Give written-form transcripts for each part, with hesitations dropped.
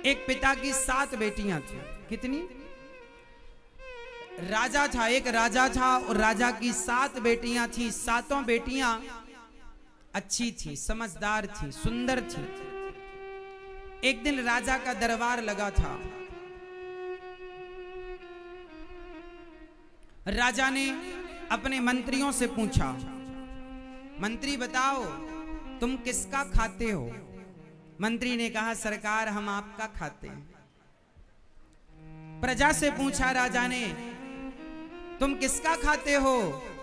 एक पिता की 7 बेटियां थी। कितनी? राजा था, एक राजा था और राजा की 7 बेटियां थी। 7 बेटियां अच्छी थी, समझदार थी, सुंदर थी। एक दिन राजा का दरबार लगा था। राजा ने अपने मंत्रियों से पूछा, मंत्री बताओ तुम किसका खाते हो? मंत्री ने कहा, सरकार हम आपका खाते हैं। प्रजा से पूछा राजा ने, तुम किसका खाते हो?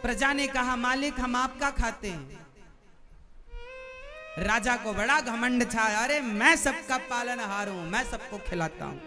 प्रजा ने कहा, मालिक हम आपका खाते हैं। राजा को बड़ा घमंड था, अरे मैं सबका पालनहार हूं, मैं सबको खिलाता हूं।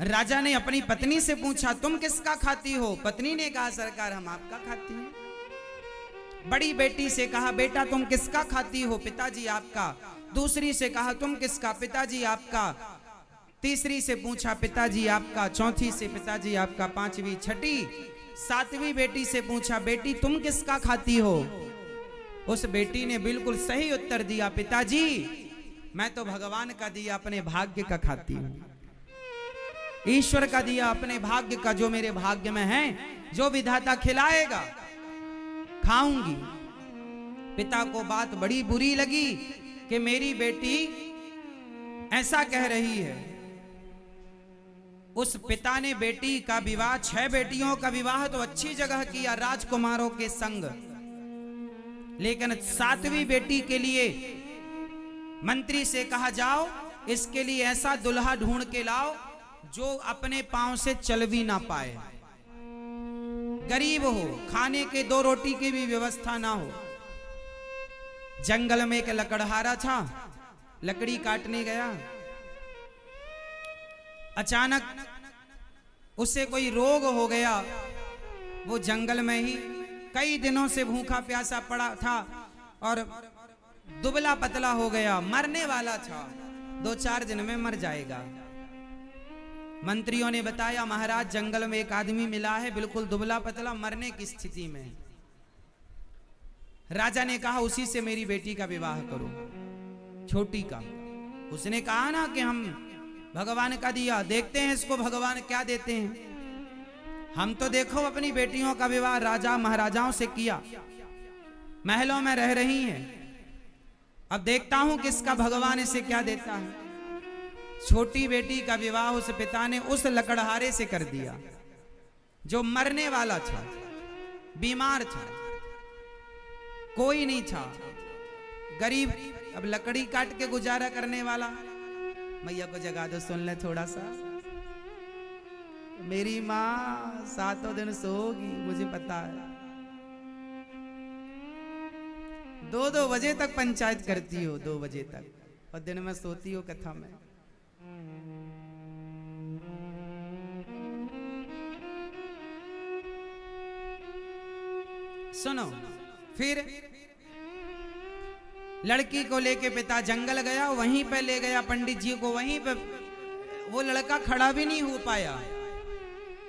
राजा ने अपनी पत्नी से पूछा, तुम किसका खाती हो? पत्नी ने कहा, सरकार हम आपका खाती हैं। बड़ी बेटी से कहा, बेटा तुम किसका खाती हो? पिताजी आपका। दूसरी से कहा, तुम किसका? पिताजी आपका। तीसरी से पूछा, पिताजी आपका। चौथी से पिताजी आपका। 5वीं, 6ठी, 7वीं बेटी से पूछा, बेटी तुम किसका खाती हो? उस बेटी ने बिल्कुल सही उत्तर दिया, पिताजी मैं तो भगवान का दिया अपने भाग्य का खाती हूं, ईश्वर का दिया अपने भाग्य का, जो मेरे भाग्य में है, जो विधाता खिलाएगा खाऊंगी। पिता को बात बड़ी बुरी लगी कि मेरी बेटी ऐसा कह रही है। उस पिता ने बेटी का विवाह, 6 बेटियों का विवाह तो अच्छी जगह किया, राजकुमारों के संग, लेकिन 7वीं बेटी के लिए मंत्री से कहा, जाओ इसके लिए ऐसा दुल्हा ढूंढ के लाओ जो अपने पांव से चल भी ना पाए, गरीब हो, खाने के 2 रोटी की भी व्यवस्था ना हो। जंगल में एक लकड़हारा था, लकड़ी काटने गया। अचानक उसे कोई रोग हो गया। वो जंगल में ही कई दिनों से भूखा प्यासा पड़ा था और दुबला पतला हो गया, मरने वाला था, 2-4 दिन में मर जाएगा। मंत्रियों ने बताया, महाराज जंगल में एक आदमी मिला है, बिल्कुल दुबला पतला, मरने की स्थिति में। राजा ने कहा, उसी से मेरी बेटी का विवाह करो, छोटी का। उसने कहा ना कि हम भगवान का दिया, देखते हैं इसको भगवान क्या देते हैं। हम तो देखो अपनी बेटियों का विवाह राजा महाराजाओं से किया, महलों में रह रही हैं, अब देखता हूं किसका भगवान इसे क्या देता है। छोटी बेटी का विवाह उस पिता ने उस लकड़हारे से कर दिया जो मरने वाला था, बीमार था, कोई नहीं था, गरीब, अब लकड़ी काट के गुजारा करने वाला। मैया को जगा दो, सुन ले थोड़ा सा। मेरी माँ 7 दिन सोगी, मुझे पता है। 2-2 बजे तक पंचायत करती हो, 2 बजे तक, और दिन में सोती हो कथा में। सुनो, फिर लड़की को लेके पिता जंगल गया, वहीं पे ले गया पंडित जी को, वहीं पे वो लड़का खड़ा भी नहीं हो पाया,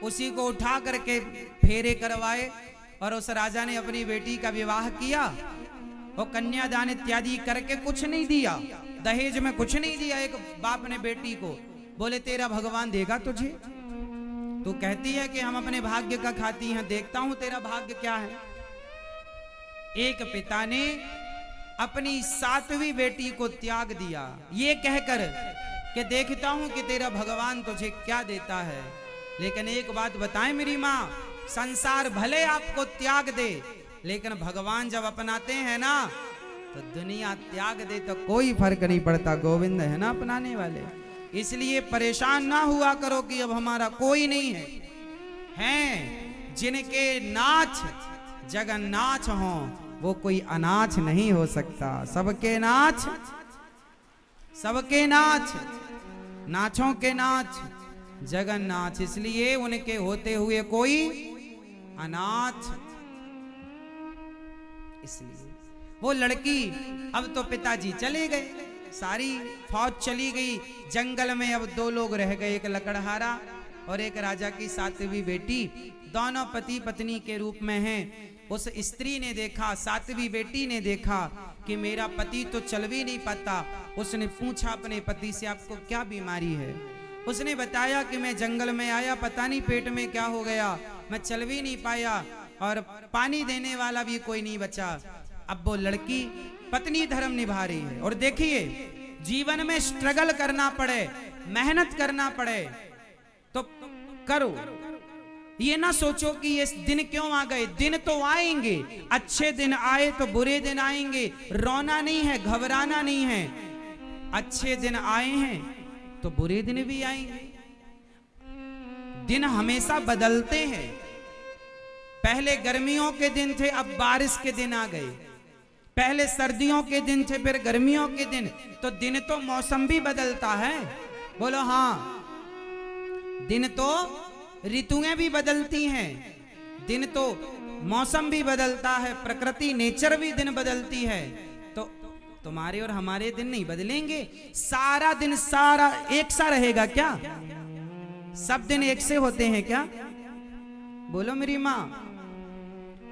उसी को उठा करके फेरे करवाए और उस राजा ने अपनी बेटी का विवाह किया। वो कन्यादान इत्यादि करके कुछ नहीं दिया, दहेज में कुछ नहीं दिया। एक बाप ने बेटी को बोले, तेरा भगवान देगा तुझे, तू कहती है कि हम अपने भाग्य का खाती हैं, देखता हूं तेरा भाग्य क्या है। एक पिता ने अपनी 7वीं बेटी को त्याग दिया, ये कहकर कि देखता हूं कि तेरा भगवान तुझे क्या देता है। लेकिन एक बात बताएं मेरी माँ, संसार भले आपको त्याग दे, लेकिन भगवान जब अपनाते हैं ना, तो दुनिया त्याग दे तो कोई फर्क नहीं पड़ता, गोविंद है ना अपनाने वाले। इसलिए परेशान ना हुआ करो कि अब हमारा कोई नहीं है। हैं जिनके नाच जगन्नाथ हो, वो कोई अनाथ नहीं हो सकता। सबके नाच, सबके नाच, नाचों के नाच जगन्नाथ, इसलिए उनके होते हुए कोई अनाथ। इसलिए वो लड़की, अब तो पिताजी चले गए, सारी फौज चली गई, जंगल में अब 2 लोग रह गए, एक लकड़हारा और एक राजा की 7वीं बेटी। दोनों पति पत्नी के रूप में हैं। उस स्त्री ने देखा, सातवीं बेटी ने देखा कि मेरा पति तो चल भी नहीं पाता। उसने पूछा अपने पति से, आपको क्या बीमारी है? उसने बताया कि मैं जंगल में आया, पता नहीं पेट में क्या हो गया, मैं चल भी नहीं पाया और पानी देने वाला भी कोई नहीं बचा। अब वो लड़की पत्नी धर्म निभा रही है। और देखिए, जीवन में स्ट्रगल करना पड़े, मेहनत करना पड़े तो करो। ये ना सोचो कि ये दिन क्यों आ गए, दिन तो आएंगे, अच्छे दिन आए तो बुरे दिन आएंगे। रोना नहीं है, घबराना नहीं है। अच्छे दिन आए हैं तो बुरे दिन भी आएंगे। दिन हमेशा बदलते हैं। पहले गर्मियों के दिन थे, अब बारिश के दिन आ गए। पहले सर्दियों के दिन थे, फिर गर्मियों के दिन। तो दिन तो मौसम भी बदलता है। बोलो हाँ, दिन तो ऋतुएं भी बदलती हैं, दिन तो मौसम भी बदलता है, प्रकृति नेचर भी दिन बदलती है। तो तुम्हारे और हमारे दिन नहीं बदलेंगे। सारा दिन सारा एक सा रहेगा क्या? सब दिन एक से होते हैं क्या? बोलो मेरी माँ।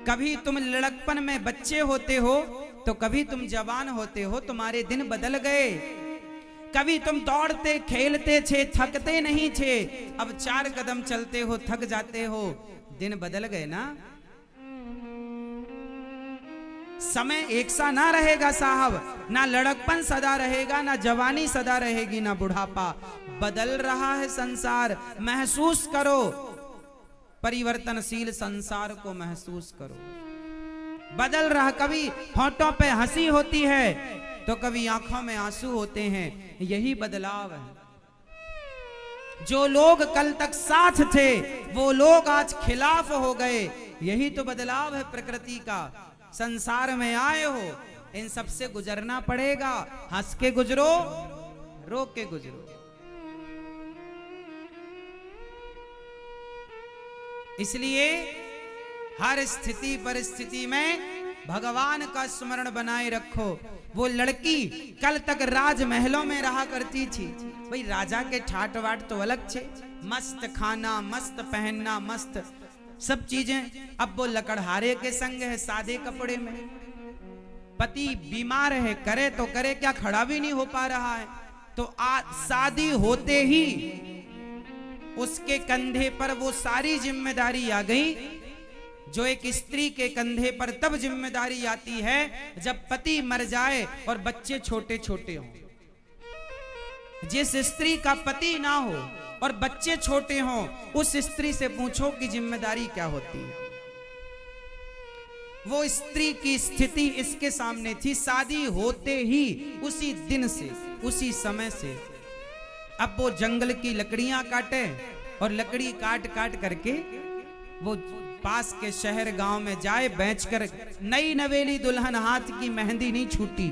कभी तुम लड़कपन में बच्चे होते हो तो कभी तुम जवान होते हो, तुम्हारे दिन बदल गए। कभी तुम दौड़ते खेलते थे, थकते नहीं थे, अब 4 कदम चलते हो थक जाते हो। दिन बदल गए ना। समय एक सा ना रहेगा साहब, ना लड़कपन सदा रहेगा, ना जवानी सदा रहेगी, ना बुढ़ापा। बदल रहा है संसार, महसूस करो। परिवर्तनशील संसार को महसूस करो। बदल रहा, कभी होठों पे हंसी होती है तो कभी आंखों में आंसू होते हैं। यही बदलाव है। जो लोग कल तक साथ थे वो लोग आज खिलाफ हो गए। यही तो बदलाव है प्रकृति का। संसार में आए हो, इन सब से गुजरना पड़ेगा। हंस के गुजरो, रो के गुजरो। इसलिए हर स्थिति परिस्थिति में भगवान का स्मरण बनाए रखो। वो लड़की कल तक राजमहलों में रहा करती थी। भाई राजा के ठाट वाट तो अलग थे, मस्त खाना, मस्त पहनना, मस्त सब चीजें। अब वो लकड़हारे के संग है, सादे कपड़े में। पति बीमार है, करे तो करे क्या, खड़ा भी नहीं हो पा रहा है। तो शादी होते ही उसके कंधे पर वो सारी जिम्मेदारी आ गई जो एक स्त्री के कंधे पर तब जिम्मेदारी आती है जब पति मर जाए और बच्चे छोटे छोटे हों। जिस स्त्री का पति ना हो और बच्चे छोटे हों, उस स्त्री से पूछो कि जिम्मेदारी क्या होती है। वो स्त्री की स्थिति इसके सामने थी। शादी होते ही उसी दिन से, उसी समय से अब वो जंगल की लकड़ियां काटे और लकड़ी काट काट करके वो पास के शहर गांव में जाए, बेचकर नई नवेली दुल्हन, हाथ की मेहंदी नहीं छूटी,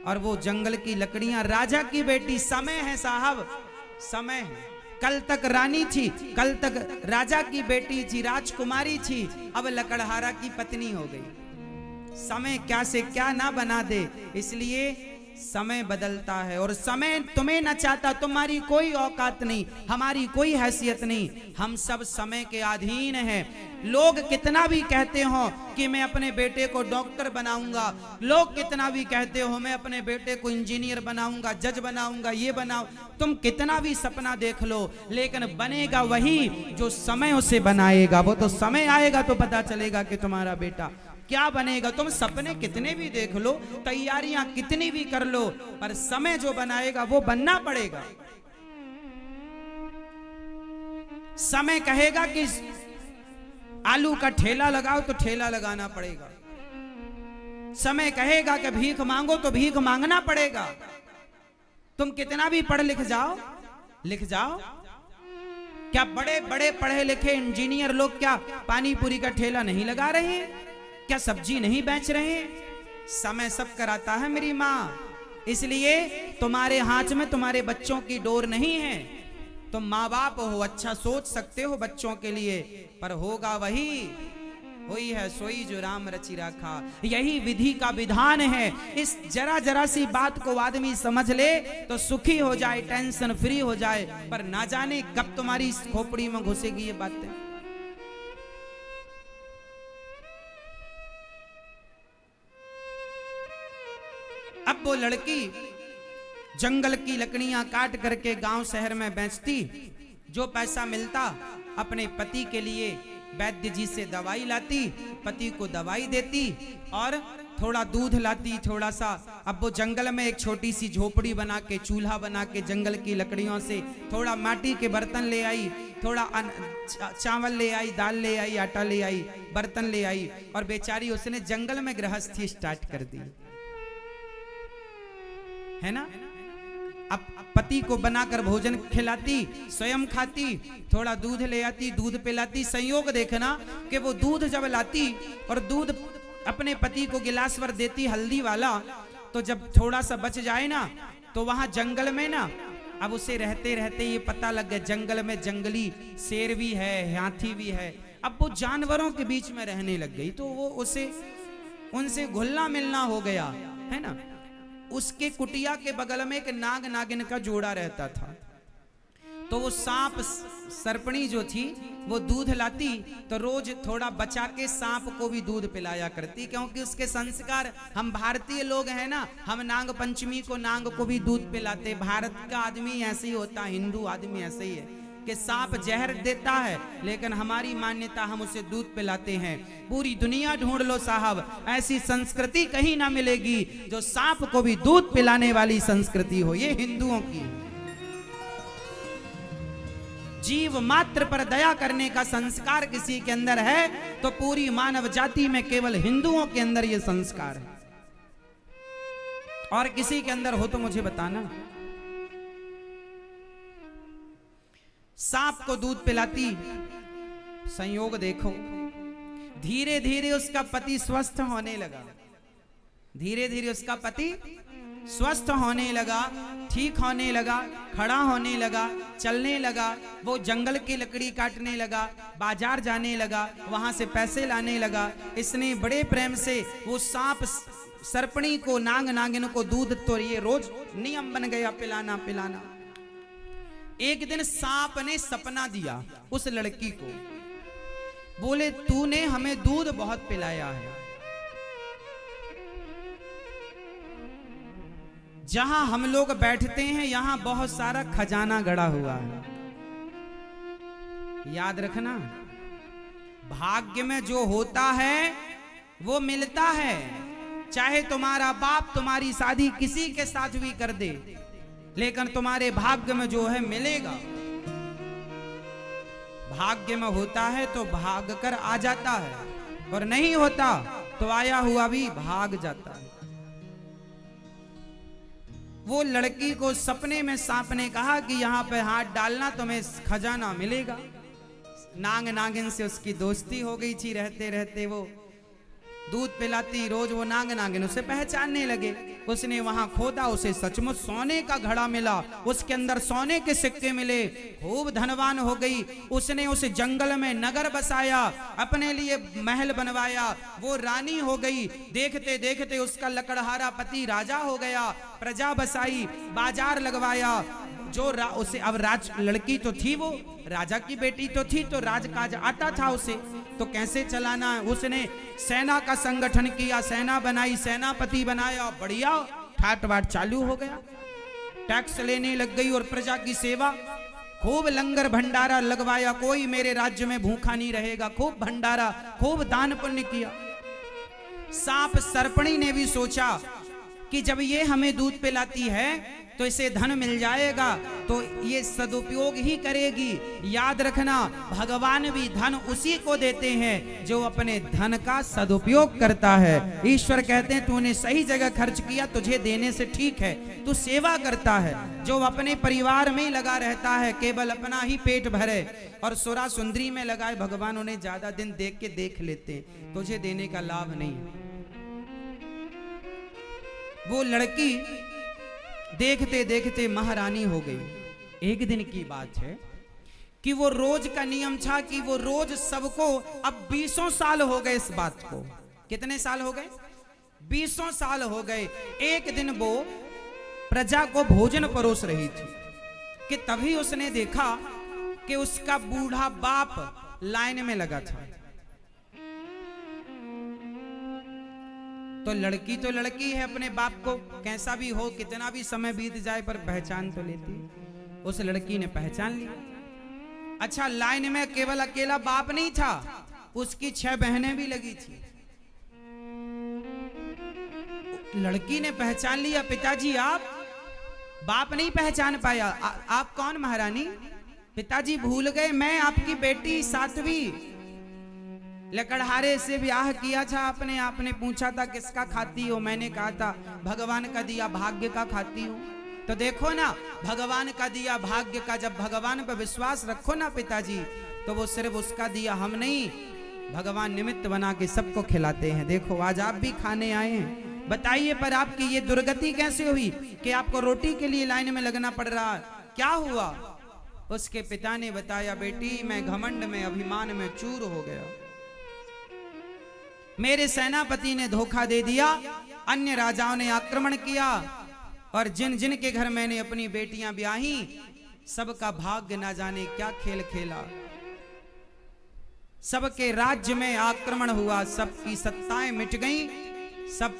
और वो जंगल की लकड़ियां। राजा की बेटी, समय है साहब, समय है। कल तक रानी थी, कल तक राजा की बेटी थी, राजकुमारी थी, अब लकड़हारा की पत्नी हो गई। समय क्या से क्या ना बना दे। इसलिए समय बदलता है और समय तुम्हें न चाहता। तुम्हारी कोई औकात नहीं, हमारी कोई हैसियत नहीं। हम सब समय के अधीन हैं। लोग कितना भी कहते हो कि मैं अपने बेटे को डॉक्टर बनाऊंगा, लोग कितना भी कहते हो मैं अपने बेटे को इंजीनियर बनाऊंगा, जज बनाऊंगा, ये बनाऊं, तुम कितना भी सपना देख लो, लेकिन बनेगा वही जो समय उसे बनाएगा। वो तो समय आएगा तो पता चलेगा कि तुम्हारा बेटा क्या बनेगा। तुम सपने कितने भी देख लो, तैयारियां कितनी भी कर लो, पर समय जो बनाएगा वो बनना पड़ेगा। समय कहेगा कि आलू का ठेला लगाओ तो ठेला लगाना पड़ेगा। समय कहेगा कि भीख मांगो तो भीख मांगना पड़ेगा। तुम कितना भी पढ़ लिख जाओ, लिख जाओ, क्या बड़े बड़े पढ़े लिखे इंजीनियर लोग क्या पानी पूरी का ठेला नहीं लगा रहे हैं? क्या सब्जी नहीं बेच रहे हैं? समय सब कराता है मेरी माँ। इसलिए तुम्हारे हाथ में तुम्हारे बच्चों की डोर नहीं है। तुम माँ बाप हो, अच्छा सोच सकते हो बच्चों के लिए, पर होगा वही, हुई है सोई जो राम रचि राखा। यही विधि का विधान है। इस जरा जरा सी बात को आदमी समझ ले तो सुखी हो जाए, टेंशन फ्री हो जाए, पर ना जाने कब तुम्हारी खोपड़ी में घुसेगी ये बातें। वो लड़की जंगल की लकड़ियां काट करके गांव शहर में बेचती, जो पैसा मिलता अपने पति के लिए वैद्य जी से दवाई लाती, पति को दवाई देती और थोड़ा दूध लाती, थोड़ा सा। अब वो जंगल में एक छोटी सी झोपड़ी बना के, चूल्हा बना के, जंगल की लकड़ियों से थोड़ा माटी के बर्तन ले आई, थोड़ा चावल ले आई, दाल ले आई, आटा ले आई, बर्तन ले आई, और बेचारी उसने जंगल में गृहस्थी स्टार्ट कर दी, है ना। अब पति को बनाकर भोजन खिलाती, स्वयं खाती, थोड़ा दूध ले आती, दूध पिलाती। संयोग देखना कि वो दूध जब लाती और दूध अपने पति को गिलास भर देती हल्दी वाला, तो जब थोड़ा सा बच जाए ना, तो वहां जंगल में ना, अब उसे रहते रहते ये पता लग गया जंगल में जंगली शेर भी है, हाथी भी है। अब वो जानवरों के बीच में रहने लग गई, तो वो उसे उनसे घुलना मिलना हो गया, है ना। उसके कुटिया के बगल में एक नाग नागिन का जोड़ा रहता था, तो वो सांप सर्पणी जो थी वो दूध लाती, तो रोज थोड़ा बचा के सांप को भी दूध पिलाया करती, क्योंकि उसके संस्कार, हम भारतीय लोग हैं ना, हम नाग पंचमी को नाग को भी दूध पिलाते। भारत का आदमी ऐसे ही होता, हिंदू आदमी ऐसे ही है कि सांप जहर देता है, लेकिन हमारी मान्यता हम उसे दूध पिलाते हैं। पूरी दुनिया ढूंढ लो साहब, ऐसी संस्कृति कहीं ना मिलेगी जो सांप को भी दूध पिलाने वाली संस्कृति हो, ये हिंदुओं की। जीव मात्र पर दया करने का संस्कार किसी के अंदर है तो पूरी मानव जाति में केवल हिंदुओं के अंदर यह संस्कार है, और किसी के अंदर हो तो मुझे बताना। सांप को दूध पिलाती, संयोग देखो धीरे धीरे उसका पति स्वस्थ होने लगा, धीरे धीरे उसका पति स्वस्थ होने लगा, ठीक होने लगा, खड़ा होने लगा, चलने लगा, वो जंगल की लकड़ी काटने लगा, बाजार जाने लगा, वहां से पैसे लाने लगा। इसने बड़े प्रेम से वो सांप सर्पणी को, नाग नागिन को दूध, तो ये रोज नियम बन गया पिलाना पिलाना। एक दिन सांप ने सपना दिया उस लड़की को, बोले तूने हमें दूध बहुत पिलाया है, जहां हम लोग बैठते हैं यहां बहुत सारा खजाना गड़ा हुआ है। याद रखना, भाग्य में जो होता है वो मिलता है, चाहे तुम्हारा बाप तुम्हारी शादी किसी के साथ भी कर दे, लेकिन तुम्हारे भाग्य में जो है मिलेगा। भाग्य में होता है तो भाग कर आ जाता है, और नहीं होता तो आया हुआ भी भाग जाता है। वो लड़की को सपने में सांप ने कहा कि यहाँ पे हाथ डालना तुम्हें खजाना मिलेगा। नाग नागिन से उसकी दोस्ती हो गई थी, रहते रहते वो दूध पिलाती, रोज वो नाग नागिन उसे पहचानने लगे। उसने वहां खोदा, उसे सचमुच सोने का घड़ा मिला, उसके अंदर सोने के सिक्के मिले, खूब धनवान हो गई। उसने उस जंगल में नगर बसाया, अपने लिए महल बनवाया, वो रानी हो गई। देखते देखते उसका लकड़हारा पति राजा हो गया, प्रजा बसाई, बाजार लगवाया। जो उसे अब लड़की तो थी, वो राजा की बेटी तो थी, तो राजकाज आता था उसे, तो कैसे चलाना है। उसने सेना का संगठन किया, सेना बनाई, सेनापति बनाया, बढ़िया ठाट बाट चालू हो गया। टैक्स लेने लग गई और प्रजा की सेवा, खूब लंगर भंडारा लगवाया, कोई मेरे राज्य में भूखा नहीं रहेगा, खूब भंडारा, खूब दान पुण्य किया। सांप सर्पणी ने भी सोचा कि जब ये हमें दूध पिलाती है तो इसे धन मिल जाएगा, तो ये सदुपयोग ही करेगी। याद रखना, भगवान भी धन उसी को देते हैं जो अपने धन का सदुपयोग करता है। ईश्वर कहते हैं तूने सही जगह खर्च किया, तुझे देने से ठीक है, तू सेवा करता है। जो अपने परिवार में ही लगा रहता है, केवल अपना ही पेट भरे और सुरा सुंदरी में लगाए, भगवान उन्हें ज्यादा दिन देख के देख लेते, तुझे देने का लाभ नहीं। वो लड़की देखते देखते महारानी हो गई। एक दिन की बात है कि वो रोज का नियम था कि वो रोज सबको, अब 20 साल हो गए इस बात को। कितने साल हो गए? 20 साल हो गए। एक दिन वो प्रजा को भोजन परोस रही थी कि तभी उसने देखा कि उसका बूढ़ा बाप लाइन में लगा था। तो लड़की है, अपने बाप को कैसा भी हो, कितना भी समय बीत जाए पर पहचान तो लेती। उस लड़की ने पहचान लिया। अच्छा, लाइन में केवल अकेला बाप नहीं था, उसकी 6 बहनें भी लगी थी। लड़की ने पहचान लिया, पिताजी आप। बाप नहीं पहचान पाया, आप कौन महारानी? पिताजी भूल गए, मैं आपकी बेटी साध्वी, लकड़हारे से ब्याह किया था आपने। आपने पूछा था किसका खाती हो, मैंने कहा था भगवान का दिया भाग्य का खाती हूँ। तो देखो ना, भगवान का दिया भाग्य का, जब भगवान पर विश्वास रखो ना पिताजी, तो वो सिर्फ उसका दिया हम नहीं, भगवान निमित्त बना के सबको खिलाते हैं। देखो आज आप भी खाने आए हैं, बताइए पर आपकी ये दुर्गति कैसे हुई कि आपको रोटी के लिए लाइन में लगना पड़ रहा? क्या हुआ? उसके पिता ने बताया, बेटी मैं घमंड में, अभिमान में चूर हो गया। मेरे सेनापति ने धोखा दे दिया, अन्य राजाओं ने आक्रमण किया, और जिन जिन के घर मैंने अपनी बेटियां ब्याही, सबका भाग्य ना जाने क्या खेल खेला। सबके राज्य में आक्रमण हुआ, सबकी सत्ताएं मिट गईं, सब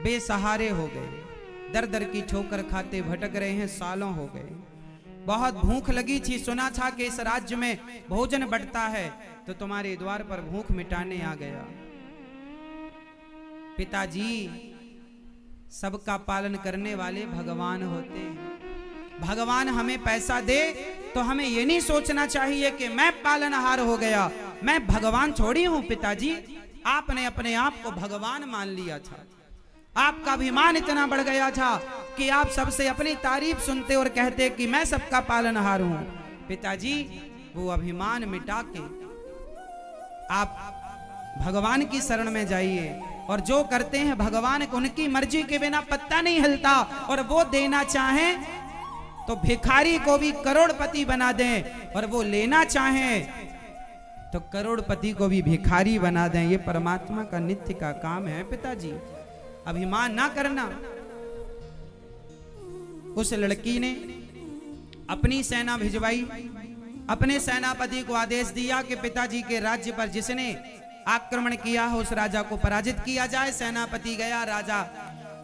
बेसहारे हो गए, दर दर की ठोकर खाते भटक रहे हैं, सालों हो गए। बहुत भूख लगी थी, सुना था कि इस राज्य में भोजन बढ़ता है, तो तुम्हारे द्वार पर भूख मिटाने आ गया। पिताजी, सबका पालन करने वाले भगवान होते हैं। भगवान हमें पैसा दे तो हमें ये नहीं सोचना चाहिए कि मैं पालनहार हो गया, मैं भगवान थोड़ी हूं। पिताजी, आपने अपने आप को भगवान मान लिया था, आपका अभिमान इतना बढ़ गया था कि आप सबसे अपनी तारीफ सुनते और कहते कि मैं सबका पालनहार हूं। पिताजी, वो अभिमान मिटा के आप भगवान की शरण में जाइए, और जो करते हैं भगवान को, उनकी मर्जी के बिना पत्ता नहीं हिलता, और वो देना चाहें तो भिखारी को भी करोड़पति बना दें, और वो लेना चाहें तो करोड़पति को भी भिखारी बना दें। ये परमात्मा का नित्य का काम है। पिताजी, अभिमान ना करना। उस लड़की ने अपनी सेना भिजवाई, अपने सेनापति को आदेश दिया कि पिताजी के राज्य पर जिसने आक्रमण किया हो उस राजा को पराजित किया जाए। सेनापति गया, राजा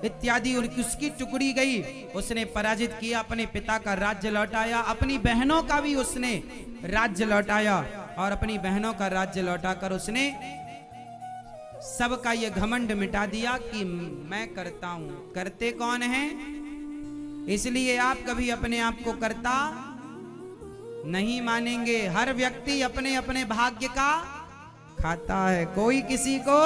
इत्यादि उसकी टुकड़ी गई, उसने पराजित किया, अपने पिता का राज्य लौटाया, अपनी बहनों का भी उसने राज्य लौटाया, और अपनी बहनों का राज्य लौटाकर उसने सबका ये घमंड मिटा दिया कि मैं करता हूं। करते कौन हैं? इसलिए आप कभी अपने आप को करता नहीं मानेंगे। हर व्यक्ति अपने अपने भाग्य का खाता है, कोई किसी को